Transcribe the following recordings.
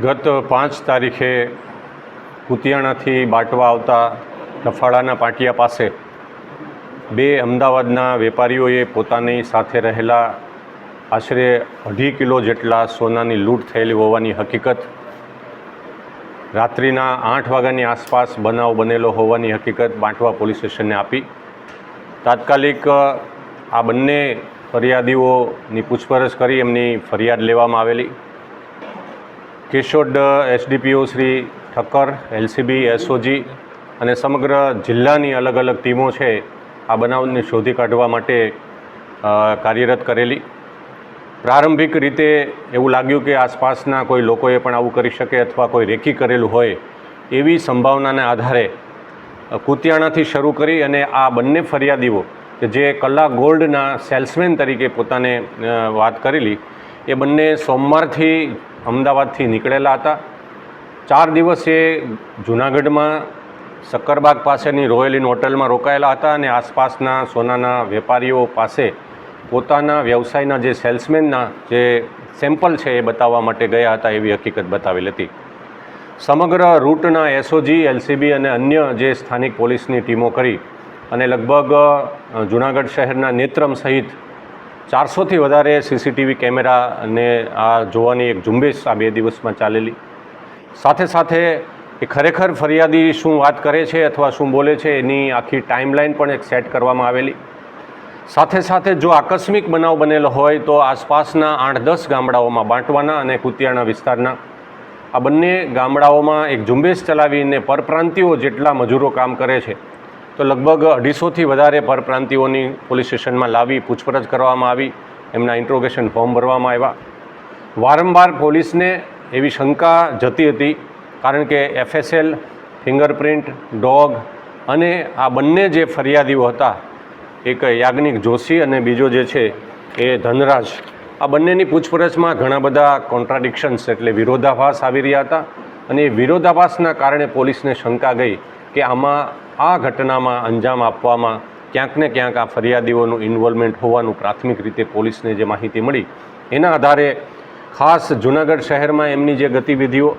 ગત 5 તારીખે કુતિયાણાથી બાટવા આવતા ડફાળાના પાટિયા પાસે બે અમદાવાદના વેપારીઓએ પોતાની સાથે રહેલા આશરે 2.5 કિલો જેટલા સોનાની લૂંટ થયેલી હોવાની હકીકત રાત્રિના 8 વાગ્યાની આસપાસ બનાવ બનેલો હોવાની હકીકત બાંટવા પોલીસ સ્ટેશનને આપી. તાત્કાલિક આ બંને ફરિયાદીઓની પૂછપરછ કરી એમની ફરિયાદ લેવામાં આવેલી. Keshod SDPO Shri Thakkar, LCB, SOG અને સમગ્ર જિલ્લાની અલગ અલગ ટીમો છે આ બનાવને શોધી કાઢવા માટે કાર્યરત કરેલી. પ્રારંભિક રીતે એવું લાગ્યું કે આસપાસના કોઈ લોકોએ પણ આવું કરી શકે અથવા કોઈ રેકી કરેલું હોય એવી સંભાવનાને આધારે કુતિયાણાથી શરૂ કરી અને આ બંને ફરિયાદીઓ કે જે કલા ગોલ્ડના સેલ્સમેન તરીકે પોતાને વાત કરેલી એ બંને સોમવારથી અમદાવાદથી નીકળેલા હતા. 4 દિવસ એ જૂનાગઢમાં સક્કરબાગ પાસેની રોયલ ઇન હોટલમાં રોકાયેલા હતા અને આસપાસના સોનાના વેપારીઓ પાસે પોતાના વ્યવસાયના જે સેલ્સમેનના જે સેમ્પલ છે એ બતાવવા માટે ગયા હતા એવી હકીકત બતાવેલ હતી. સમગ્ર રૂટના એસઓજી, એલસીબી અને અન્ય જે સ્થાનિક પોલીસની ટીમો કરી અને લગભગ જૂનાગઢ શહેરના નેત્રમ સહિત 400થી વધારે સીસીટીવી કેમેરાને આ જોવાની એક ઝુંબેશ આ 2 દિવસમાં ચાલેલી. સાથે સાથે એ ખરેખર ફરિયાદી શું વાત કરે છે અથવા શું બોલે છે એની આખી ટાઈમલાઈન પણ એક સેટ કરવામાં આવેલી. સાથે સાથે જો આકસ્મિક બનાવ બનેલો હોય તો આસપાસના 8-10 ગામડાઓમાં બાંટવાના અને કુતિયાણા વિસ્તારના આ બંને ગામડાઓમાં એક ઝુંબેશ ચલાવીને પરપ્રાંતિઓ જેટલા મજૂરો કામ કરે છે તો લગભગ 250થી વધારે પરપ્રાંતિઓની પોલીસ સ્ટેશનમાં લાવી પૂછપરછ કરવામાં આવી. એમના ઇન્ટ્રોગેશન ફોર્મ ભરવામાં આવ્યા. વારંવાર પોલીસને એવી શંકા જતી હતી કારણ કે એફએસએલ, ફિંગરપ્રિન્ટ, ડોગ અને આ બંને જે ફરિયાદીઓ હતા, એક યાજ્ઞિક જોશી અને બીજો જે છે એ ધનરાજ, આ બંનેની પૂછપરછમાં ઘણા બધા કોન્ટ્રાડિક્શન્સ એટલે વિરોધાભાસ આવી રહ્યા હતા અને એ વિરોધાભાસના કારણે પોલીસને શંકા ગઈ કે આમાં આ ઘટનામાં અંજામ આપવામાં ક્યાંક ને ક્યાંક આ ફરિયાદીઓનું ઇન્વોલ્વમેન્ટ હોવાનું પ્રાથમિક રીતે પોલીસને જે માહિતી મળી એના આધારે ખાસ જૂનાગઢ શહેરમાં એમની જે ગતિવિધિઓ,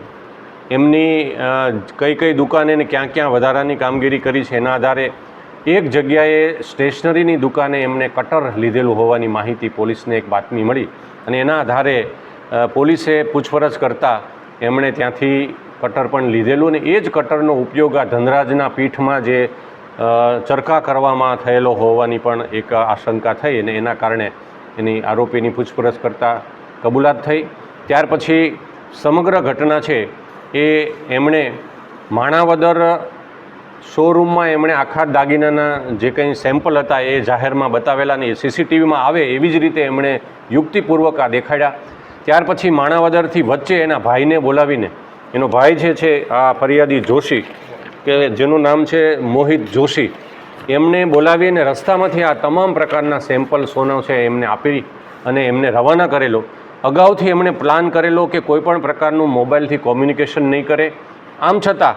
એમની કઈ કઈ દુકાને ને ક્યાં ક્યાં વધારાની કામગીરી કરી છે એના આધારે એક જગ્યાએ સ્ટેશનરીની દુકાને એમણે કટર લીધેલું હોવાની માહિતી પોલીસને એક બાતમી મળી અને એના આધારે પોલીસે પૂછપરછ કરતાં એમણે ત્યાંથી કટર પણ લીધેલું અને એ જ કટરનો ઉપયોગ આ ધનરાજના પીઠમાં જે ચરખા કરવામાં થયેલો હોવાની પણ એક આશંકા થઈ અને એના કારણે એની આરોપીની પૂછપરછ કરતાં કબૂલાત થઈ. ત્યાર પછી સમગ્ર ઘટના છે એ એમણે માણાવદર શોરૂમમાં એમણે આખા દાગીનાના જે કંઈ સેમ્પલ હતા એ જાહેરમાં બતાવેલા અને એ સીસીટીવીમાં આવે એવી જ રીતે એમણે યુક્તિપૂર્વક આ દેખાડ્યા. ત્યાર પછી માણાવદરથી વચ્ચે એના ભાઈને બોલાવીને, એનો ભાઈ જે છે આ ફરિયાદી જોશી કે જેનું નામ છે મોહિત જોશી, એમને બોલાવીને રસ્તામાંથી આ તમામ પ્રકારના સેમ્પલ સોનો છે એમને આપી અને એમને રવાના કરેલો. અગાઉથી એમણે પ્લાન કરેલો કે કોઈપણ પ્રકારનું મોબાઈલથી કોમ્યુનિકેશન નહીં કરે. આમ છતાં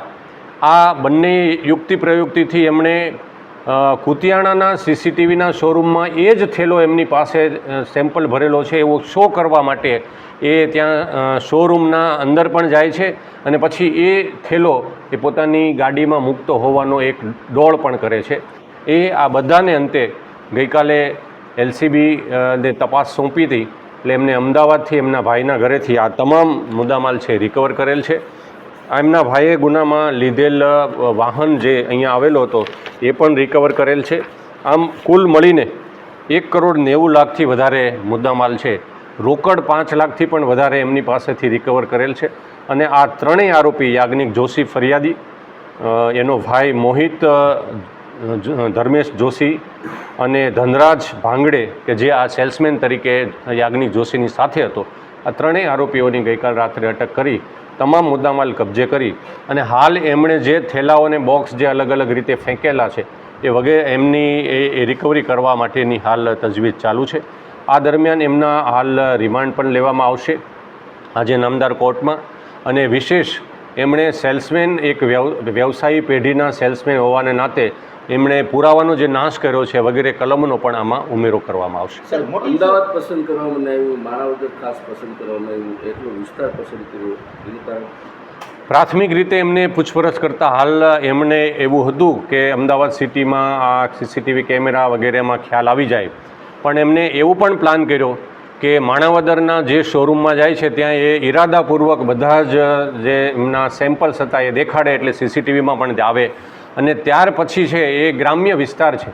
આ બંને યુક્તિ પ્રયુક્તિથી એમણે કુતિયાણાના સીસીટીવીના શોરૂમમાં એ જ થેલો એમની પાસે સેમ્પલ ભરેલો છે એવો શો કરવા માટે એ ત્યાં શોરૂમના અંદર પણ જાય છે અને પછી એ થેલો એ પોતાની ગાડીમાં મૂકતો હોવાનો એક ડોળ પણ કરે છે. એ આ બધાને અંતે ગઈકાલે એલસીબી ને તપાસ સોંપી હતી એટલે એમને અમદાવાદથી એમના ભાઈના ઘરેથી આ તમામ મુદ્દામાલ છે રિકવર કરેલ છે. એમના ભાઈએ ગુનામાં લીધેલ વાહન જે અહીંયા આવેલો હતો એ પણ રિકવર કરેલ છે. આમ કુલ મળીને 1.90 લાખથી વધારે મુદ્દામાલ છે, રોકડ 5 લાખથી પણ વધારે એમની પાસેથી રિકવર કરેલ છે. અને આ ત્રણેય આરોપી યાજ્ઞિક જોશી ફરિયાદી, એનો ભાઈ મોહિત ધર્મેશ જોશી અને ધનરાજ ભાંગડે કે જે આ સેલ્સમેન તરીકે યાજ્ઞિક જોશીની સાથે હતો, આ ત્રણેય આરોપીઓની ગઈકાલ રાત્રે અટક કરી તમામ મુદ્દામાલ કબજે કરી અને હાલ એમણે જે થેલાઓને બોક્સ જે અલગ અલગ રીતે ફેંકેલા છે એ વગેરે એમની એ રિકવરી કરવા માટેની હાલ તજવીજ ચાલુ છે. આ દરમિયાન એમના હાલ રિમાન્ડ પણ લેવામાં આવશે આજે નામદાર કોર્ટમાં. અને વિશેષ એમણે સેલ્સમેન એક વ્યવસાયી પેઢીના સેલ્સમેન હોવાને નાતે એમણે પુરાવાનો જે નાશ કર્યો છે વગેરે કલમનો પણ આમાં ઉમેરો કરવામાં આવશે. અમદાવાદ પસંદ કરવામાં આવ્યું, માણાવદર ખાસ પસંદ કરવામાં આવ્યું, એટલો વિસ્તાર પસંદ કર્યો એનું કારણ? પ્રાથમિક રીતે એમને પૂછપરછ કરતાં હાલ એમને એવું હતું કે અમદાવાદ સિટીમાં આ સીસીટીવી કેમેરા વગેરેમાં ખ્યાલ આવી જાય, પણ એમને એવું પણ પ્લાન કર્યો કે માણાવદરના જે શોરૂમમાં જાય છે ત્યાં એ ઈરાદાપૂર્વક બધા જ જે એમના સેમ્પલ્સ હતા એ દેખાડે એટલે સીસીટીવીમાં પણ આવે, અને ત્યાર પછી છે એ ગ્રામ્ય વિસ્તાર છે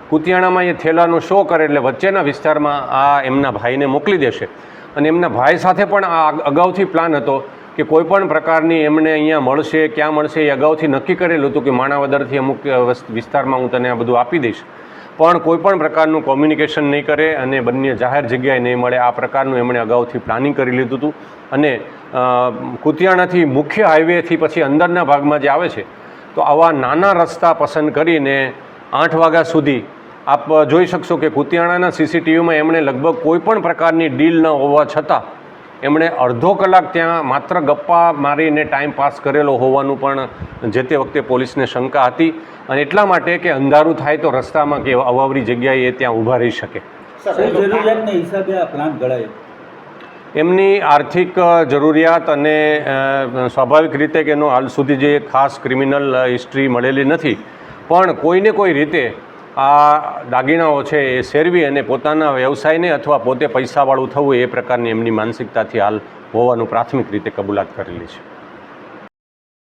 કુતિયાણામાં એ થેલાનો શો કરે એટલે વચ્ચેના વિસ્તારમાં આ એમના ભાઈને મોકલી દેશે. અને એમના ભાઈ સાથે પણ આ અગાઉથી પ્લાન હતો કે કોઈપણ પ્રકારની એમને અહીંયા મળશે, ક્યાં મળશે એ અગાઉથી નક્કી કરેલું હતું કે માણાવદરથી અમુક વિસ્તારમાં હું તને આ બધું આપી દઈશ, પણ કોઈપણ પ્રકારનું કોમ્યુનિકેશન નહીં કરે અને બંને જાહેર જગ્યાએ નહીં મળે આ પ્રકારનું એમણે અગાઉથી પ્લાનિંગ કરી લીધું હતું. અને કુતિયાણાથી મુખ્ય હાઈવેથી પછી અંદરના ભાગમાં જે આવે છે તો આવા નાના રસ્તા પસંદ કરીને 8 વાગ્યા સુધી આપ જોઈ શકશો કે કુતિયાણાના સીસીટીવીમાં એમણે લગભગ કોઈપણ પ્રકારની ડીલ ન હોવા છતાં એમણે અડધો કલાક ત્યાં માત્ર ગપ્પા મારીને ટાઈમ પાસ કરેલો હોવાનું પણ જે તે વખતે પોલીસને શંકા હતી, અને એટલા માટે કે અંધારું થાય તો રસ્તામાં કે અવાવરી જગ્યાએ એ ત્યાં ઊભા રહી શકે. જરૂરિયાતને હિસાબે આ પ્લાન ઘડાયો? એમની આર્થિક જરૂરિયાત અને સ્વાભાવિક રીતે કે એનો હાલ સુધી જે ખાસ ક્રિમિનલ હિસ્ટ્રી મળેલી નથી, પણ કોઈને કોઈ રીતે આ દાગીનાઓ છે એ સેરવી અને પોતાના વ્યવસાયને અથવા પોતે પૈસાવાળું થવું એ પ્રકારની એમની માનસિકતાથી હાલ હોવાનું પ્રાથમિક રીતે કબૂલાત કરેલી છે.